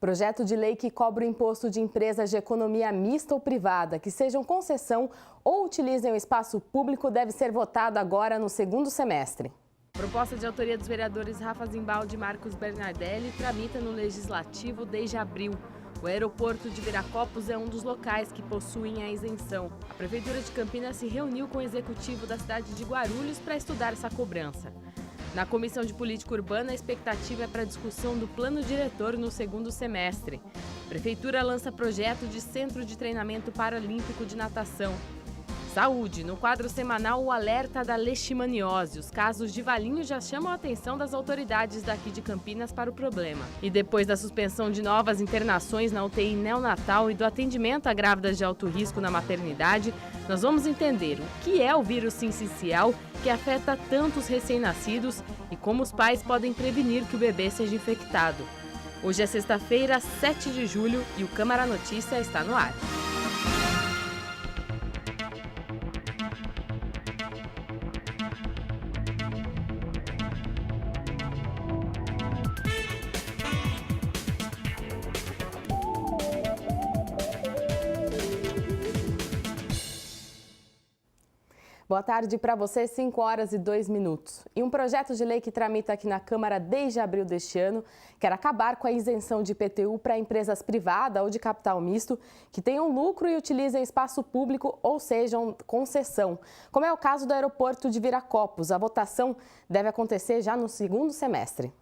Projeto de lei que cobra o imposto de empresas de economia mista ou privada que sejam concessão ou utilizem o espaço público deve ser votado agora no segundo semestre. Proposta de autoria dos vereadores Rafa Zimbaldi e Marcos Bernardelli tramita no Legislativo desde abril. O aeroporto de Viracopos é um dos locais que possuem a isenção. A Prefeitura de Campinas se reuniu com o executivo da cidade de Guarulhos para estudar essa cobrança. Na Comissão de Política Urbana, a expectativa é para a discussão do plano diretor no segundo semestre. A Prefeitura lança projeto de Centro de Treinamento Paralímpico de Natação. Saúde. No quadro semanal, o alerta da leishmaniose. Os casos de valinho já chamam a atenção das autoridades daqui de Campinas para o problema. E depois da suspensão de novas internações na UTI neonatal e do atendimento a grávidas de alto risco na maternidade, nós vamos entender o que é o vírus sincicial que afeta tanto os recém-nascidos e como os pais podem prevenir que o bebê seja infectado. Hoje é sexta-feira, 7 de julho, e o Câmara Notícia está no ar. Boa tarde para você, 5h02. E um projeto de lei que tramita aqui na Câmara desde abril deste ano quer acabar com a isenção de IPTU para empresas privadas ou de capital misto que tenham lucro e utilizem espaço público ou sejam concessão, como é o caso do aeroporto de Viracopos. A votação deve acontecer já no segundo semestre.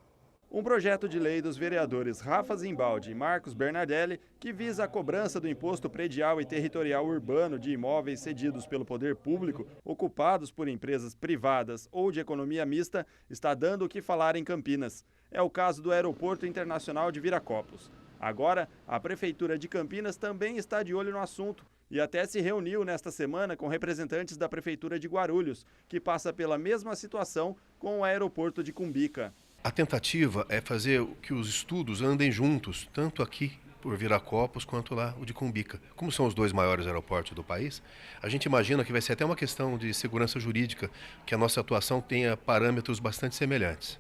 Um projeto de lei dos vereadores Rafa Zimbaldi e Marcos Bernardelli que visa a cobrança do imposto predial e territorial urbano de imóveis cedidos pelo poder público, ocupados por empresas privadas ou de economia mista, está dando o que falar em Campinas. É o caso do Aeroporto Internacional de Viracopos. Agora, a Prefeitura de Campinas também está de olho no assunto e até se reuniu nesta semana com representantes da Prefeitura de Guarulhos, que passa pela mesma situação com o aeroporto de Cumbica. A tentativa é fazer que os estudos andem juntos, tanto aqui por Viracopos quanto lá o de Cumbica. Como são os dois maiores aeroportos do país, a gente imagina que vai ser até uma questão de segurança jurídica, que a nossa atuação tenha parâmetros bastante semelhantes.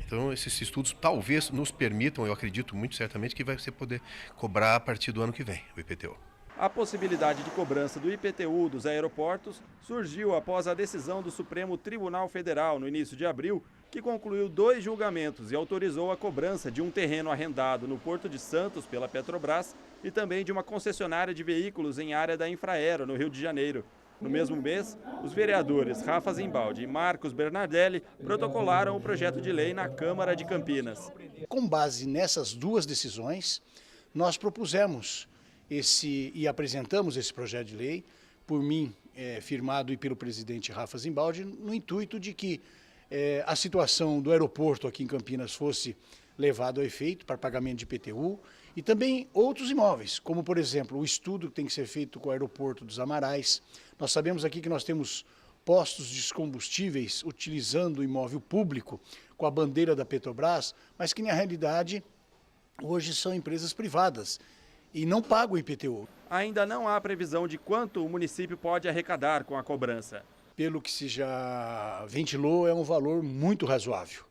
Então, esses estudos talvez nos permitam, eu acredito muito certamente, que vai ser poder cobrar a partir do ano que vem, o IPTU. A possibilidade de cobrança do IPTU dos aeroportos surgiu após a decisão do Supremo Tribunal Federal, no início de abril, que concluiu 2 julgamentos e autorizou a cobrança de um terreno arrendado no Porto de Santos pela Petrobras e também de uma concessionária de veículos em área da Infraero, no Rio de Janeiro. No mesmo mês, os vereadores Rafa Zimbaldi e Marcos Bernardelli protocolaram o projeto de lei na Câmara de Campinas. Com base nessas 2 decisões, nós propusemos e apresentamos esse projeto de lei, por mim, firmado e pelo presidente Rafa Zimbaldi, no intuito de que a situação do aeroporto aqui em Campinas fosse levado a efeito para pagamento de IPTU e também outros imóveis, como, por exemplo, o estudo que tem que ser feito com o aeroporto dos Amarais. Nós sabemos aqui que nós temos postos de combustíveis utilizando o imóvel público com a bandeira da Petrobras, mas que, na realidade, hoje são empresas privadas e não pagam o IPTU. Ainda não há previsão de quanto o município pode arrecadar com a cobrança. Pelo que se já ventilou, é um valor muito razoável.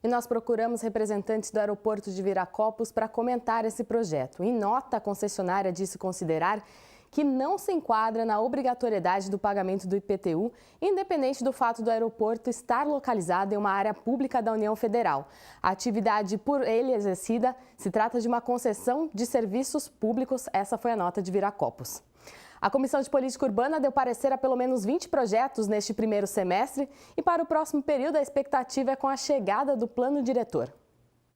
E nós procuramos representantes do aeroporto de Viracopos para comentar esse projeto. Em nota, a concessionária disse considerar que não se enquadra na obrigatoriedade do pagamento do IPTU, independente do fato do aeroporto estar localizado em uma área pública da União Federal. A atividade por ele exercida se trata de uma concessão de serviços públicos. Essa foi a nota de Viracopos. A Comissão de Política Urbana deu parecer a pelo menos 20 projetos neste primeiro semestre e para o próximo período a expectativa é com a chegada do plano diretor.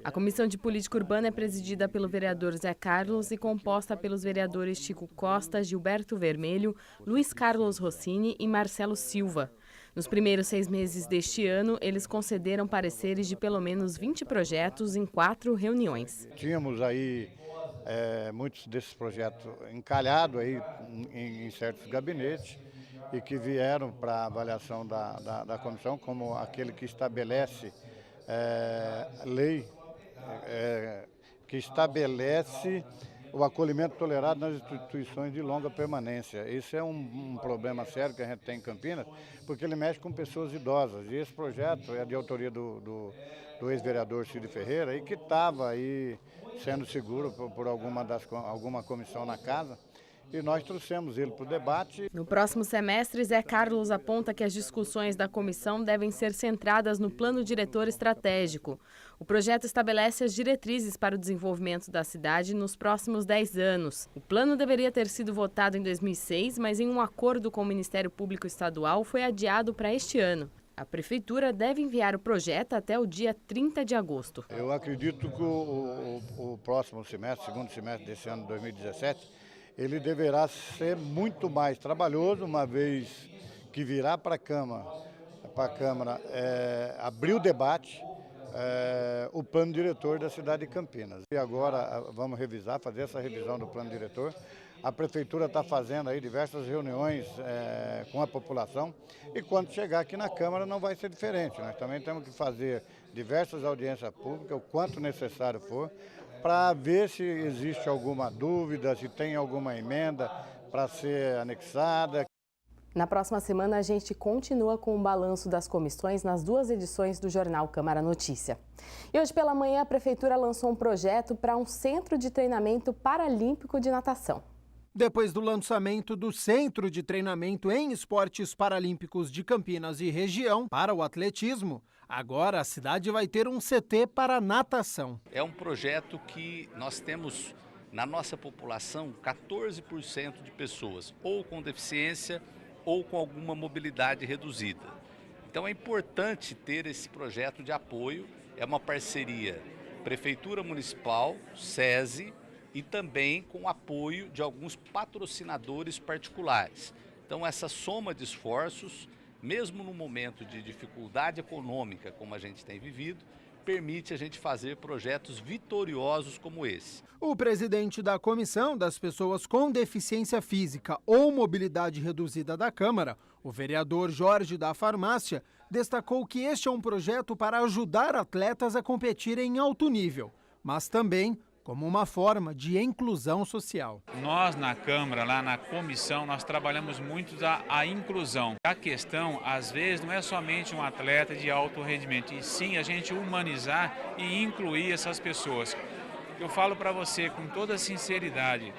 A Comissão de Política Urbana é presidida pelo vereador Zé Carlos e composta pelos vereadores Chico Costa, Gilberto Vermelho, Luiz Carlos Rossini e Marcelo Silva. Nos primeiros 6 meses deste ano, eles concederam pareceres de pelo menos 20 projetos em 4 reuniões. Tínhamos aí muitos desses projetos encalhados aí em certos gabinetes e que vieram para avaliação da comissão, como aquele que estabelece lei, que estabelece o acolhimento tolerado nas instituições de longa permanência. Esse é um problema sério que a gente tem em Campinas, porque ele mexe com pessoas idosas. E esse projeto é de autoria do ex-vereador Cid Ferreira, e que estava aí sendo seguro por alguma comissão na casa. E nós trouxemos ele para o debate. No próximo semestre, Zé Carlos aponta que as discussões da comissão devem ser centradas no plano diretor estratégico. O projeto estabelece as diretrizes para o desenvolvimento da cidade nos próximos 10 anos. O plano deveria ter sido votado em 2006, mas em um acordo com o Ministério Público Estadual foi adiado para este ano. A Prefeitura deve enviar o projeto até o dia 30 de agosto. Eu acredito que o próximo semestre, segundo semestre desse ano, 2017, ele deverá ser muito mais trabalhoso, uma vez que virá para a Câmara abrir o debate, o plano diretor da cidade de Campinas. E agora vamos fazer essa revisão do plano diretor. A Prefeitura está fazendo aí diversas reuniões com a população, e quando chegar aqui na Câmara não vai ser diferente. Nós também temos que fazer diversas audiências públicas, o quanto necessário for, para ver se existe alguma dúvida, se tem alguma emenda para ser anexada. Na próxima semana, a gente continua com o balanço das comissões nas 2 edições do jornal Câmara Notícia. E hoje pela manhã, a Prefeitura lançou um projeto para um centro de treinamento paralímpico de natação. Depois do lançamento do Centro de Treinamento em Esportes Paralímpicos de Campinas e região para o atletismo, agora a cidade vai ter um CT para natação. É um projeto que nós temos na nossa população 14% de pessoas ou com deficiência ou com alguma mobilidade reduzida. Então é importante ter esse projeto de apoio, é uma parceria Prefeitura Municipal, SESI, e também com o apoio de alguns patrocinadores particulares. Então essa soma de esforços, mesmo no momento de dificuldade econômica como a gente tem vivido, permite a gente fazer projetos vitoriosos como esse. O presidente da Comissão das Pessoas com Deficiência Física ou Mobilidade Reduzida da Câmara, o vereador Jorge da Farmácia, destacou que este é um projeto para ajudar atletas a competirem em alto nível, mas também como uma forma de inclusão social. Nós na Câmara, lá na comissão, nós trabalhamos muito a inclusão. A questão, às vezes, não é somente um atleta de alto rendimento, e sim a gente humanizar e incluir essas pessoas. Eu falo para você com toda sinceridade,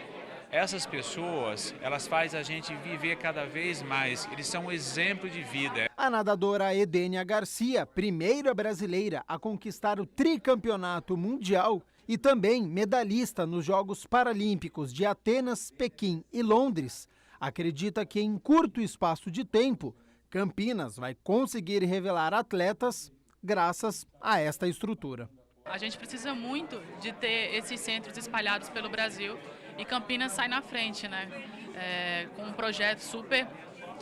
essas pessoas, elas fazem a gente viver cada vez mais, eles são um exemplo de vida. A nadadora Edênia Garcia, primeira brasileira a conquistar o tricampeonato mundial, e também medalhista nos Jogos Paralímpicos de Atenas, Pequim e Londres, acredita que em curto espaço de tempo, Campinas vai conseguir revelar atletas graças a esta estrutura. A gente precisa muito de ter esses centros espalhados pelo Brasil, e Campinas sai na frente, né? Com um projeto super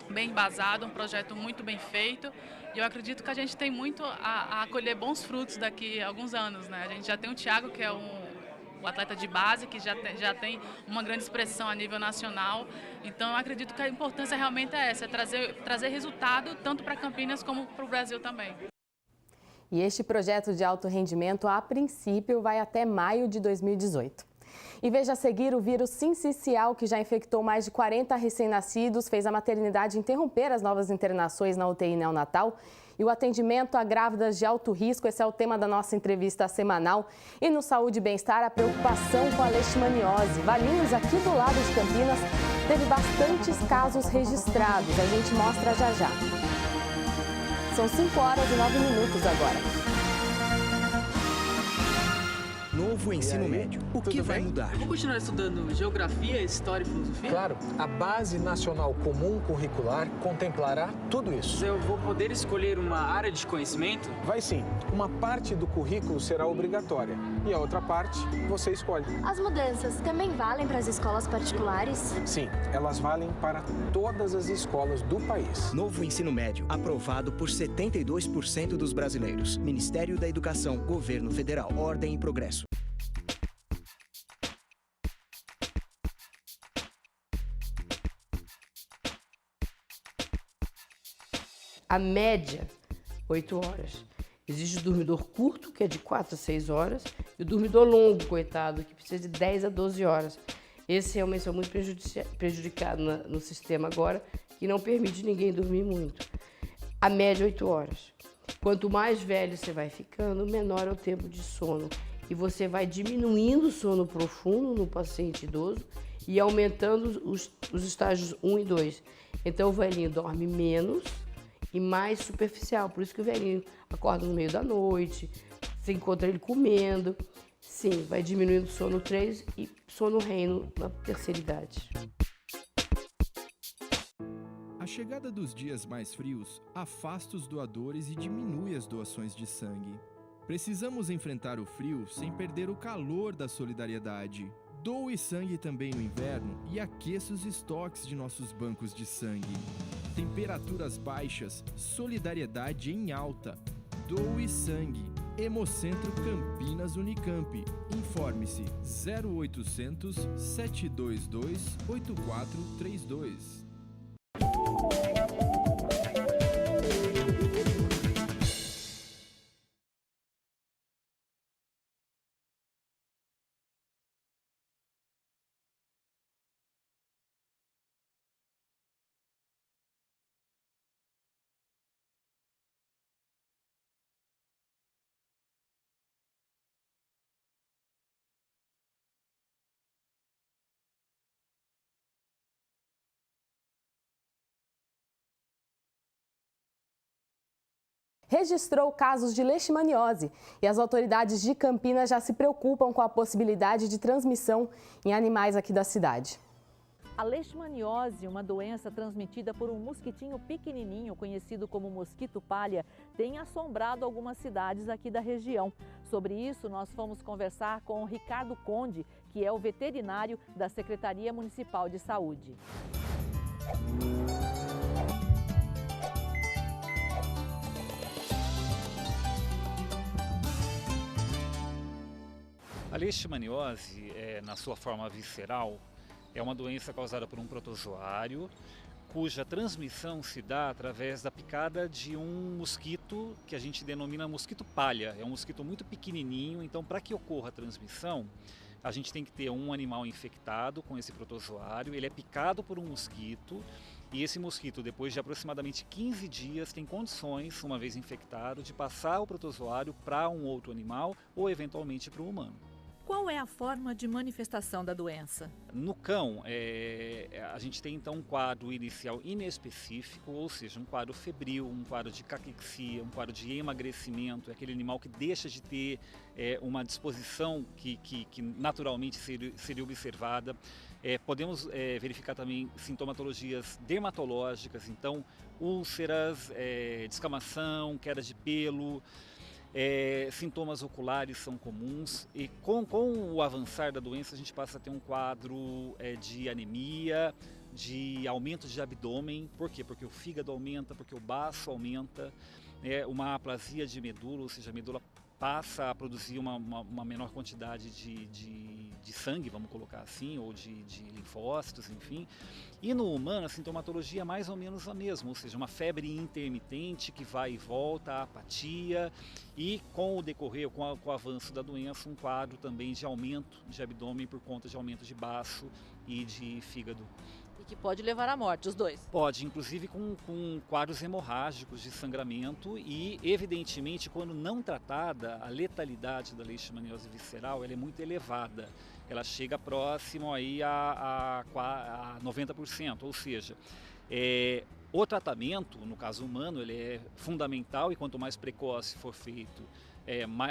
bem embasado, um projeto muito bem feito. E eu acredito que a gente tem muito a colher bons frutos daqui a alguns anos, né? A gente já tem o Thiago, que é um atleta de base, que já tem uma grande expressão a nível nacional. Então eu acredito que a importância realmente é essa, trazer resultado tanto para Campinas como para o Brasil também. E este projeto de alto rendimento, a princípio, vai até maio de 2018. E veja a seguir, o vírus sincicial, que já infectou mais de 40 recém-nascidos, fez a maternidade interromper as novas internações na UTI neonatal e o atendimento a grávidas de alto risco. Esse é o tema da nossa entrevista semanal. E no Saúde e Bem-Estar, a preocupação com a leishmaniose. Valinhos, aqui do lado de Campinas, teve bastantes casos registrados. A gente mostra já já. São 5 horas e 9 minutos agora. Novo ensino médio. O que vai mudar? Vou continuar estudando geografia, história e filosofia? Claro, a Base Nacional Comum Curricular contemplará tudo isso. Eu vou poder escolher uma área de conhecimento? Vai sim. Uma parte do currículo será obrigatória e a outra parte você escolhe. As mudanças também valem para as escolas particulares? Sim, elas valem para todas as escolas do país. Novo ensino médio, aprovado por 72% dos brasileiros. Ministério da Educação, Governo Federal, Ordem e Progresso. A média, 8 horas. Existe o dormidor curto, que é de 4 a 6 horas, e o dormidor longo, coitado, que precisa de 10 a 12 horas. Esse realmente é muito prejudicado no sistema agora, que não permite ninguém dormir muito. A média é 8 horas. Quanto mais velho você vai ficando, menor é o tempo de sono. E você vai diminuindo o sono profundo no paciente idoso e aumentando os estágios 1 e 2. Então o velhinho dorme menos e mais superficial. Por isso que o velhinho acorda no meio da noite, você encontra ele comendo. Sim, vai diminuindo o sono 3 e sono REM na terceira idade. A chegada dos dias mais frios afasta os doadores e diminui as doações de sangue. Precisamos enfrentar o frio sem perder o calor da solidariedade. Doe sangue também no inverno e aqueça os estoques de nossos bancos de sangue. Temperaturas baixas, solidariedade em alta. Doe sangue. Hemocentro Campinas Unicamp. Informe-se 0800 722 8432. Registrou casos de leishmaniose e as autoridades de Campinas já se preocupam com a possibilidade de transmissão em animais aqui da cidade. A leishmaniose, uma doença transmitida por um mosquitinho pequenininho, conhecido como mosquito palha, tem assombrado algumas cidades aqui da região. Sobre isso, nós fomos conversar com o Ricardo Conde, que é o veterinário da Secretaria Municipal de Saúde. A leishmaniose, na sua forma visceral, é uma doença causada por um protozoário, cuja transmissão se dá através da picada de um mosquito que a gente denomina mosquito palha. É um mosquito muito pequenininho, então para que ocorra a transmissão, a gente tem que ter um animal infectado com esse protozoário, ele é picado por um mosquito e esse mosquito, depois de aproximadamente 15 dias, tem condições, uma vez infectado, de passar o protozoário para um outro animal ou eventualmente para o humano. Qual é a forma de manifestação da doença? No cão, a gente tem então um quadro inicial inespecífico, ou seja, um quadro febril, um quadro de caquexia, um quadro de emagrecimento, é aquele animal que deixa de ter uma disposição que naturalmente seria observada. Podemos verificar também sintomatologias dermatológicas, então úlceras, descamação, queda de pelo. Sintomas oculares são comuns e com o avançar da doença a gente passa a ter um quadro de anemia, de aumento de abdômen. Por quê? Porque o fígado aumenta, porque o baço aumenta, uma aplasia de medula, ou seja, a medula passa a produzir uma menor quantidade de sangue, vamos colocar assim, ou de linfócitos, enfim. E no humano a sintomatologia é mais ou menos a mesma, ou seja, uma febre intermitente que vai e volta, apatia e com o decorrer, com o avanço da doença, um quadro também de aumento de abdômen por conta de aumento de baço e de fígado. E que pode levar à morte, os dois? Pode, inclusive com quadros hemorrágicos de sangramento e, evidentemente, quando não tratada, a letalidade da leishmaniose visceral ela é muito elevada. Ela chega próximo aí a 90%, ou seja, o tratamento, no caso humano, ele é fundamental e quanto mais precoce for feito,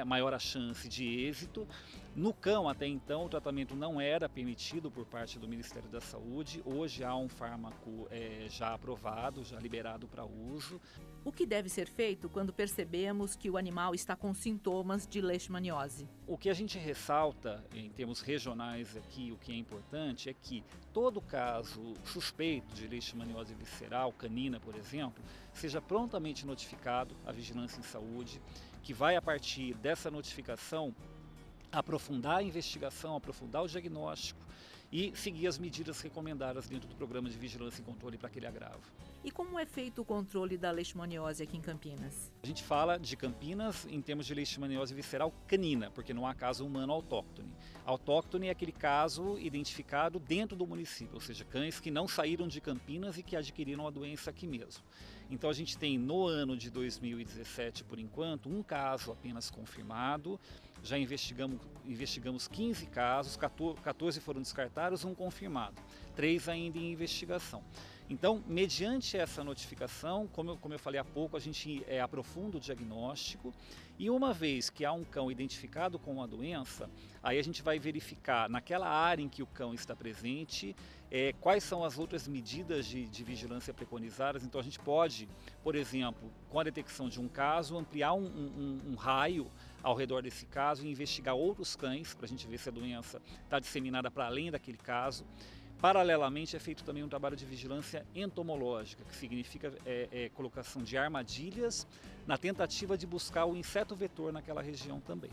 maior a chance de êxito. No cão, até então, o tratamento não era permitido por parte do Ministério da Saúde. Hoje há um fármaco já aprovado, já liberado para uso. O que deve ser feito quando percebemos que o animal está com sintomas de leishmaniose? O que a gente ressalta em termos regionais aqui, o que é importante, é que todo caso suspeito de leishmaniose visceral, canina, por exemplo, seja prontamente notificado à Vigilância em Saúde, que vai, a partir dessa notificação, aprofundar a investigação, aprofundar o diagnóstico e seguir as medidas recomendadas dentro do programa de vigilância e controle para aquele agravo. E como é feito o controle da leishmaniose aqui em Campinas? A gente fala de Campinas em termos de leishmaniose visceral canina, porque não há caso humano autóctone. Autóctone é aquele caso identificado dentro do município, ou seja, cães que não saíram de Campinas e que adquiriram a doença aqui mesmo. Então a gente tem no ano de 2017, por enquanto, um caso apenas confirmado. Já investigamos 15 casos, 14 foram descartados, um confirmado, 3 ainda em investigação. Então, mediante essa notificação, como eu falei há pouco, a gente aprofunda o diagnóstico e uma vez que há um cão identificado com a doença, aí a gente vai verificar naquela área em que o cão está presente, quais são as outras medidas de vigilância preconizadas. Então a gente pode, por exemplo, com a detecção de um caso, ampliar um raio ao redor desse caso e investigar outros cães para a gente ver se a doença está disseminada para além daquele caso. Paralelamente é feito também um trabalho de vigilância entomológica, que significa colocação de armadilhas na tentativa de buscar o inseto vetor naquela região também.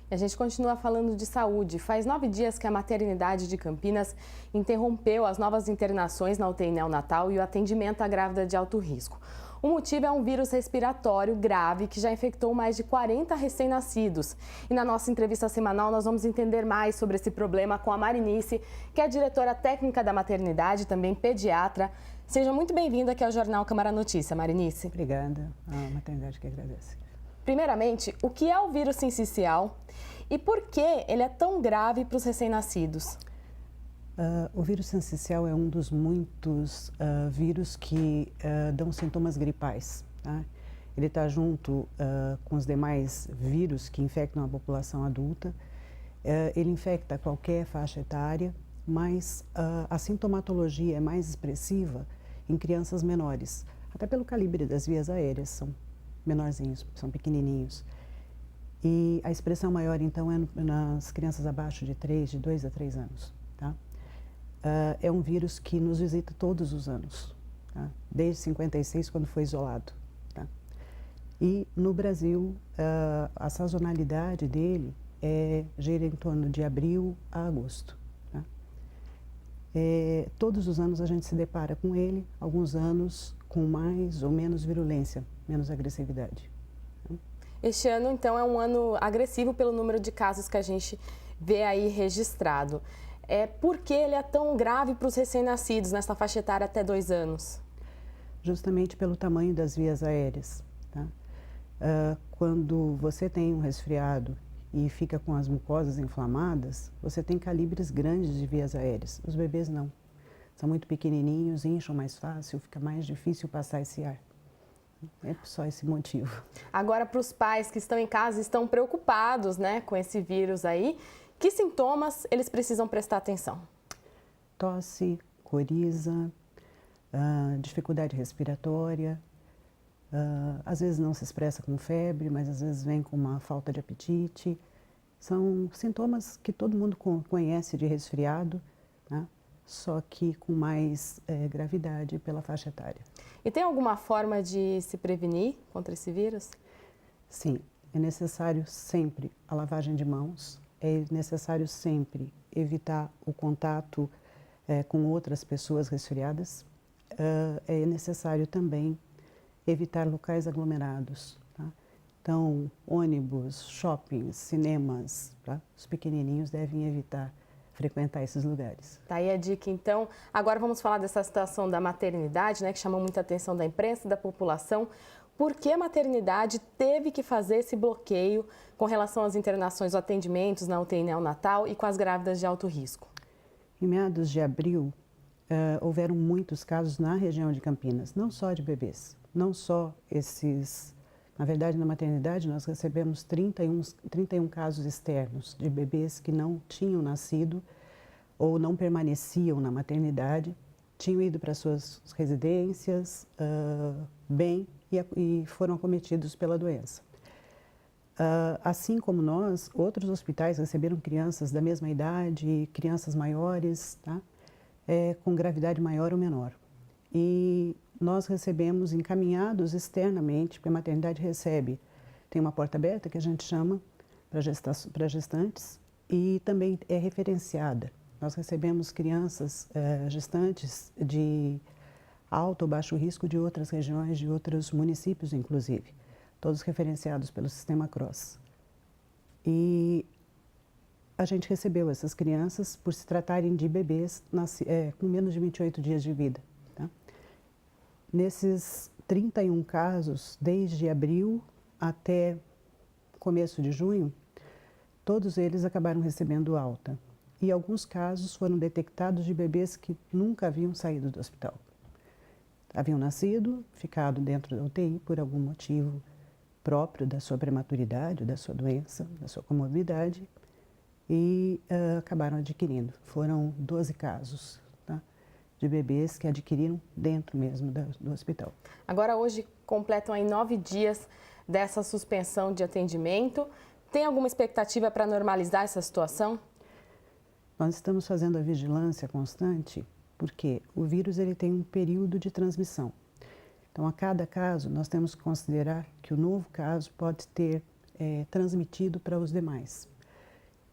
A gente continua falando de saúde. Faz 9 dias que a maternidade de Campinas interrompeu as novas internações na UTI neonatal e o atendimento à grávida de alto risco. O motivo é um vírus respiratório grave que já infectou mais de 40 recém-nascidos. E na nossa entrevista semanal nós vamos entender mais sobre esse problema com a Marinice, que é a diretora técnica da maternidade, também pediatra. Seja muito bem-vinda aqui ao Jornal Câmara Notícia, Marinice. Obrigada, a maternidade que agradece. Primeiramente, o que é o vírus sincicial e por que ele é tão grave para os recém-nascidos? O vírus sincicial é um dos muitos vírus que dão sintomas gripais. Tá? Ele está junto com os demais vírus que infectam a população adulta. Ele infecta qualquer faixa etária, mas a sintomatologia é mais expressiva em crianças menores, até pelo calibre das vias aéreas, são menorzinhos, são pequenininhos. E a expressão maior, então, é nas crianças abaixo de 2 a 3 anos. Tá? É um vírus que nos visita todos os anos, tá? Desde 56, quando foi isolado. Tá? E no Brasil, a sazonalidade dele gira em torno de abril a agosto. Tá? Todos os anos a gente se depara com ele, alguns anos com mais ou menos virulência, menos agressividade. Este ano, então, é um ano agressivo pelo número de casos que a gente vê aí registrado. Por que ele é tão grave para os recém-nascidos nessa faixa etária até 2 anos? Justamente pelo tamanho das vias aéreas. Tá? Quando você tem um resfriado e fica com as mucosas inflamadas, você tem calibres grandes de vias aéreas. Os bebês não. São muito pequenininhos, incham mais fácil, fica mais difícil passar esse ar. É só esse motivo. Agora, para os pais que estão em casa, estão preocupados, né, com esse vírus aí, que sintomas eles precisam prestar atenção? Tosse, coriza, dificuldade respiratória, às vezes não se expressa com febre, mas às vezes vem com uma falta de apetite. São sintomas que todo mundo conhece de resfriado, né? Só que com mais gravidade pela faixa etária. E tem alguma forma de se prevenir contra esse vírus? Sim, é necessário sempre a lavagem de mãos, é necessário sempre evitar o contato com outras pessoas resfriadas, é necessário também evitar locais aglomerados. Tá? Então, ônibus, shoppings, cinemas, tá? Os pequenininhos devem evitar frequentar esses lugares. Tá aí a dica, então. Agora vamos falar dessa situação da maternidade, né, que chamou muita atenção da imprensa e da população. Por que a maternidade teve que fazer esse bloqueio com relação às internações ou atendimentos na UTI neonatal e com as grávidas de alto risco? Em meados de abril, houveram muitos casos na região de Campinas, não só de bebês, não só esses. Na verdade, na maternidade, nós recebemos 31 casos externos de bebês que não tinham nascido ou não permaneciam na maternidade, tinham ido para suas residências bem e foram acometidos pela doença. Assim como nós, outros hospitais receberam crianças da mesma idade, crianças maiores, tá? Com gravidade maior ou menor. E nós recebemos encaminhados externamente, porque a maternidade recebe, tem uma porta aberta que a gente chama para gestantes e também é referenciada. Nós recebemos crianças gestantes de alto ou baixo risco de outras regiões, de outros municípios, inclusive, todos referenciados pelo Sistema CROSS. E a gente recebeu essas crianças por se tratarem de bebês com menos de 28 dias de vida. Tá? Nesses 31 casos, desde abril até começo de junho, todos eles acabaram recebendo alta. E alguns casos foram detectados de bebês que nunca haviam saído do hospital. Haviam nascido, ficado dentro da UTI por algum motivo próprio da sua prematuridade, da sua doença, da sua comorbidade, e acabaram adquirindo. Foram 12 casos, tá, de bebês que adquiriram dentro mesmo do hospital. Agora, hoje, completam aí 9 dias dessa suspensão de atendimento. Tem alguma expectativa para normalizar essa situação? Nós estamos fazendo a vigilância constante porque o vírus ele tem um período de transmissão. Então, a cada caso, nós temos que considerar que o novo caso pode ter transmitido para os demais.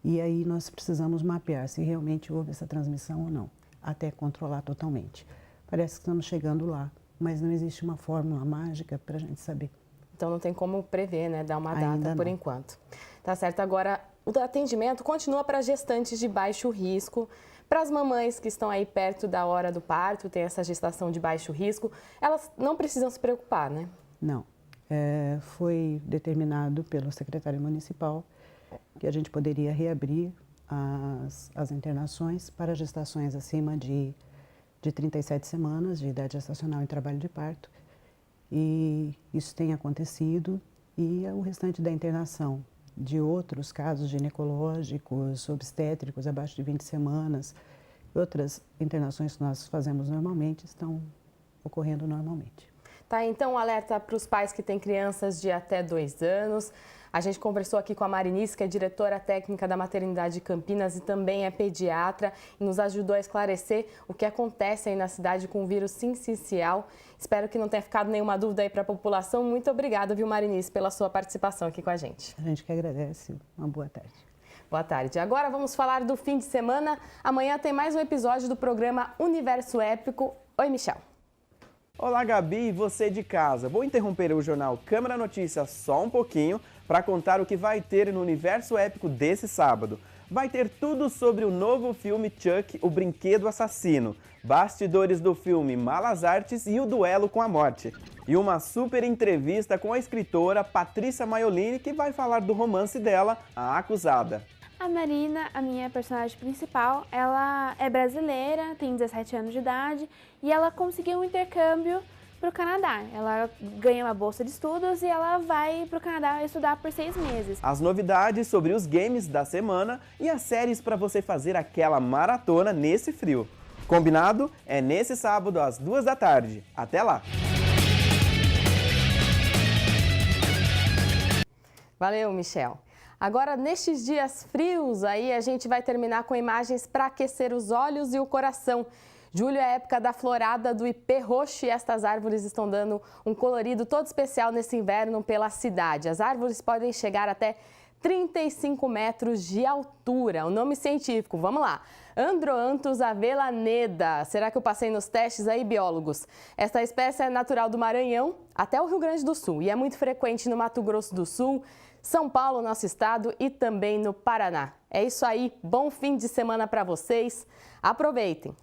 E aí nós precisamos mapear se realmente houve essa transmissão ou não, até controlar totalmente. Parece que estamos chegando lá, mas não existe uma fórmula mágica para a gente saber. Então não tem como prever, né? Dar uma Ainda data por não. enquanto. Tá certo. Agora, o atendimento continua para gestantes de baixo risco. Para as mamães que estão aí perto da hora do parto, tem essa gestação de baixo risco, elas não precisam se preocupar, né? Não. Foi determinado pelo secretário municipal que a gente poderia reabrir as internações para gestações acima de 37 semanas de idade gestacional em trabalho de parto. E isso tem acontecido e o restante da internação de outros casos ginecológicos, obstétricos abaixo de 20 semanas, outras internações que nós fazemos normalmente estão ocorrendo normalmente. Tá, então, um alerta para os pais que têm crianças de até 2 anos. A gente conversou aqui com a Marinice, que é diretora técnica da maternidade de Campinas e também é pediatra, e nos ajudou a esclarecer o que acontece aí na cidade com o vírus sincicial. Espero que não tenha ficado nenhuma dúvida aí para a população. Muito obrigada, viu, Marinice, pela sua participação aqui com a gente. A gente que agradece. Uma boa tarde. Boa tarde. Agora vamos falar do fim de semana. Amanhã tem mais um episódio do programa Universo Épico. Oi, Michel. Olá, Gabi e você de casa. Vou interromper o jornal Câmara Notícias só um pouquinho para contar o que vai ter no Universo Épico desse sábado. Vai ter tudo sobre o novo filme Chuck, o Brinquedo Assassino, bastidores do filme Malas Artes e o Duelo com a Morte. E uma super entrevista com a escritora Patrícia Maiolini, que vai falar do romance dela, A Acusada. A Marina, a minha personagem principal, ela é brasileira, tem 17 anos de idade e ela conseguiu um intercâmbio para o Canadá. Ela ganha uma bolsa de estudos e ela vai para o Canadá estudar por 6 meses. As novidades sobre os games da semana e as séries para você fazer aquela maratona nesse frio. Combinado? É nesse sábado às 2 da tarde. Até lá! Valeu, Michel. Agora, nestes dias frios, aí a gente vai terminar com imagens para aquecer os olhos e o coração. Julho é a época da florada do ipê roxo e estas árvores estão dando um colorido todo especial nesse inverno pela cidade. As árvores podem chegar até 35 metros de altura. O nome científico, vamos lá, Androanthus avelaneda. Será que eu passei nos testes aí, biólogos? Esta espécie é natural do Maranhão até o Rio Grande do Sul e é muito frequente no Mato Grosso do Sul, São Paulo, nosso estado, e também no Paraná. É isso aí, bom fim de semana para vocês. Aproveitem!